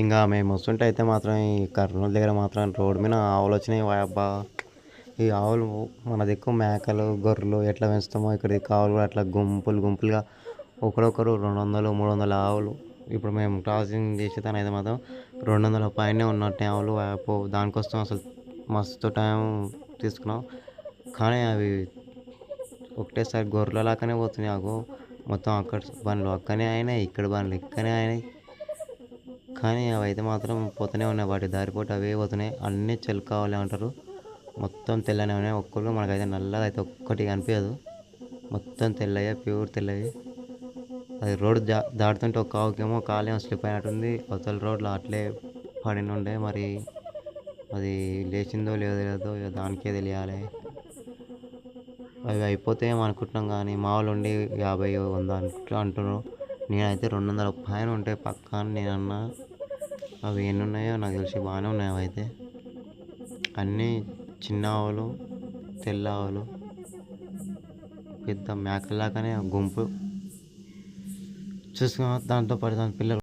ఇంకా మేము వస్తుంటే అయితే మాత్రం ఈ కర్నూలు దగ్గర మాత్రం రోడ్డు మీద ఆవులు వచ్చినాయి అబ్బా. ఈ ఆవులు మన దిక్కు మేకలు గొర్రెలు ఎట్లా పెంచుతామో ఇక్కడ దిక్కు ఆవులు కూడా అట్లా గుంపులు గుంపులుగా ఒకరొకరు 200 300 ఆవులు. ఇప్పుడు మేము క్రాసింగ్ చేసే తను అయితే మాత్రం 200 పైనే ఉన్నట్టే ఆవులు దానికోసం అసలు మస్తు టైం తీసుకున్నాం. కానీ అవి ఒకటేసారి గొర్రెల లాగానే పోతున్నాయి. మొత్తం అక్కడ బండ్లు అక్కడనే అయినాయి, ఇక్కడ బండ్లు ఇక్కడనే అయినాయి. కానీ అవి అయితే మాత్రం పోతూనే ఉన్నాయి, వాటి దారిపోటు అవే పోతున్నాయి. అన్నీ చెలు కావాలి అంటారు, మొత్తం తెల్లనే ఉన్నాయి. ఒక్కళ్ళు మనకైతే నల్లగా అయితే ఒక్కటి కనిపించదు, మొత్తం తెల్లయ్యే ప్యూర్ తెల్లవి. అది రోడ్డు దాటుతుంటే ఒక ఆవుకేమో కాలేమో స్లిప్ అయినట్టుంది, అవతల రోడ్లో అట్లే పడి ఉండే. మరి అది లేచిందో లేదో దానికే తెలియాలి. అవి అయిపోతాయేమో అనుకుంటున్నాం కానీ మా వాళ్ళు ఉండి 50 100 అంటున్నారు. నేనైతే 200 పైన ఉంటాయి పక్కా అని నేను అన్నా. అవి ఎన్ని ఉన్నాయో నాకు తెలిసి బాగానే ఉన్నాయి. అవి అయితే అన్నీ చిన్న ఆవులు, తెల్ల ఆవులు, పెద్ద మేకలాగానే గుంపు చూసుకున్నా. దాంతో పాటు దాని పిల్లలు